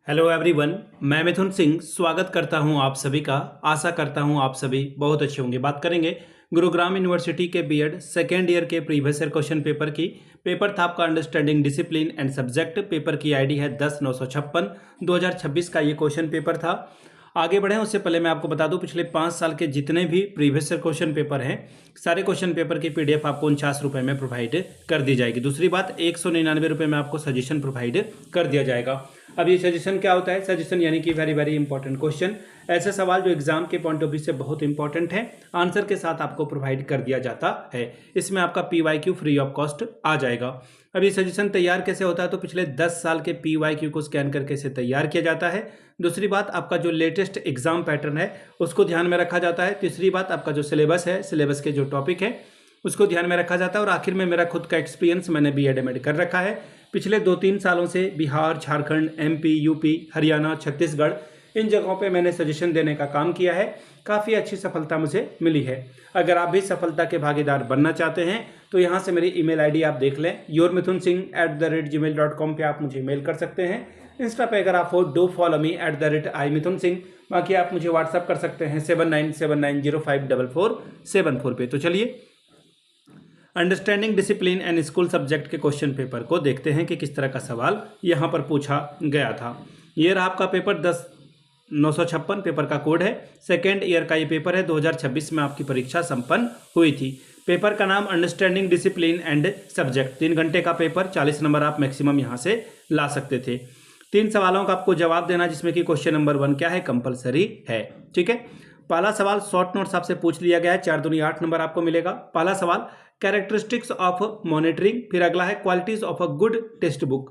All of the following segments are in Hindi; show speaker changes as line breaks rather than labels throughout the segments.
हेलो एवरीवन, मैं मिथुन सिंह स्वागत करता हूं आप सभी का। आशा करता हूं आप सभी बहुत अच्छे होंगे। बात करेंगे गुरुग्राम यूनिवर्सिटी के बीएड सेकेंड ईयर के प्रीवियस ईयर क्वेश्चन पेपर की। पेपर था आपका understanding discipline and subject. Paper की आईडी है 10/956 2026 का ये क्वेश्चन पेपर था। आगे बढ़ें उससे पहले मैं आपको बता दूं, पिछले 5 साल के जितने भी प्रीवियस ईयर क्वेश्चन पेपर हैं, सारे क्वेश्चन पेपर की पीडीएफ आपको 49 रुपये में प्रोवाइड कर दी जाएगी। दूसरी बात, 199 रुपये में आपको सजेशन प्रोवाइड कर दिया जाएगा। अब ये सजेशन क्या होता है? सजेशन यानी कि वेरी वेरी इंपॉर्टेंट क्वेश्चन, ऐसे सवाल जो एग्जाम के पॉइंट ऑफ व्यू से बहुत इंपॉर्टेंट है, आंसर के साथ आपको प्रोवाइड कर दिया जाता है। इसमें आपका पीवाईक्यू फ्री ऑफ कॉस्ट आ जाएगा। अब ये सजेशन तैयार कैसे होता है? तो पिछले 10 साल के पीवाईक्यू को स्कैन करके इसे तैयार किया जाता है। दूसरी बात, आपका जो लेटेस्ट एग्जाम पैटर्न है उसको ध्यान में रखा जाता है। तीसरी बात, आपका जो सिलेबस है, सिलेबस के जो टॉपिक है उसको ध्यान में रखा जाता है। और आखिर में मेरा खुद का एक्सपीरियंस, मैंने बीएड एमएड कर रखा है। पिछले 2-3 सालों से बिहार, झारखंड, एमपी, यूपी, हरियाणा, छत्तीसगढ़, इन जगहों पे मैंने सजेशन देने का काम किया है। काफ़ी अच्छी सफलता मुझे मिली है। अगर आप भी सफलता के भागीदार बनना चाहते हैं तो यहाँ से मेरी ईमेल आईडी आप देख लें, yourmithunsingh@gmail.com पे आप मुझे मेल कर सकते हैं। इंस्टा पे अगर आप हो, डू फॉलो मी @imithunsingh। बाकी आप मुझे व्हाट्सअप कर सकते हैं 7979054474 पे। तो चलिए understanding discipline and school subject के क्वेश्चन पेपर को देखते हैं कि किस तरह का सवाल यहाँ पर पूछा गया था। ये रहा आपका पेपर 10/956 पेपर का कोड है। सेकेंड ईयर का ये पेपर है, 2026 में आपकी परीक्षा संपन्न हुई थी। पेपर का नाम अंडरस्टैंडिंग डिसिप्लिन एंड सब्जेक्ट। 3 घंटे का पेपर, 40 नंबर आप मैक्सिमम यहाँ से ला सकते थे। 3 सवालों का आपको जवाब देना, जिसमें कि क्वेश्चन नंबर 1 क्या है, कंपलसरी है। ठीक है। पहला सवाल शॉर्ट नोट्स आपसे पूछ लिया गया है, 4 दूनी 8 नंबर आपको मिलेगा। पहला सवाल कैरेक्टरिस्टिक्स ऑफ मॉनिटरिंग, फिर अगला है qualities of a good textbook,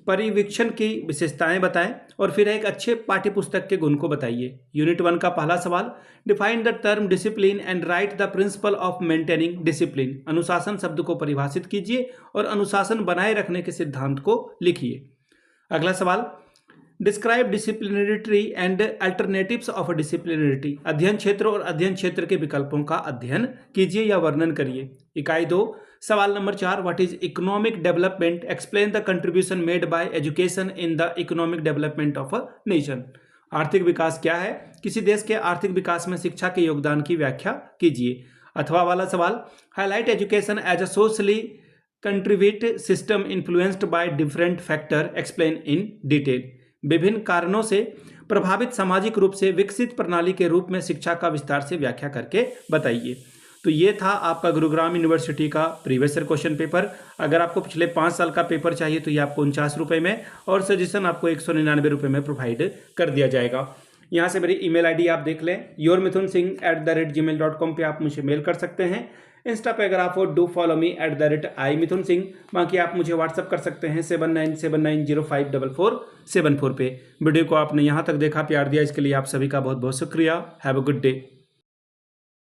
परिवीक्षण की विशेषताएं बताएं, और फिर एक अच्छे पाठ्य पुस्तक के गुण को बताइए। यूनिट 1 का पहला सवाल, define the term discipline and right the principle of maintaining discipline. अनुशासन शब्द को परिभाषित कीजिए और अनुशासन बनाए रखने के सिद्धांत को लिखिए। अगला सवाल, describe disciplinary and alternatives of disciplinary. अध्ययन क्षेत्र और अध्ययन क्षेत्र के विकल्पों का अध्ययन कीजिए या वर्णन करिए। इकाई 2, सवाल number 4, what is economic development, explain the contribution made by education in the economic development of a nation. आर्थिक विकास क्या है? किसी देश के आर्थिक विकास में शिक्षा के योगदान की व्याख्या कीजिए। अथवा वाला सवाल, highlight education as a socially contribute system influenced by different factor, explain in detail. विभिन्न कारणों से प्रभावित सामाजिक रूप से विकसित प्रणाली के रूप में शिक्षा का विस्तार से व्याख्या करके बताइए। तो ये था आपका गुरुग्राम यूनिवर्सिटी का प्रीवियस ईयर क्वेश्चन पेपर। अगर आपको पिछले 5 साल का पेपर चाहिए तो ये आपको 49 रुपये में, और सजेशन आपको 199 रुपये में प्रोवाइड कर दिया जाएगा। यहाँ से मेरी ईमेल आईडी आप देख लें, yourmithunsingh@gmail.com पे आप मुझे मेल कर सकते हैं। इंस्टा पे अगर आप हो, डू फॉलो मी @imithunsingh। बाकी आप मुझे व्हाट्सअप कर सकते हैं 7979054474 पे। वीडियो को आपने यहाँ तक देखा, प्यार दिया, इसके लिए आप सभी का बहुत बहुत शुक्रिया। Have a good day.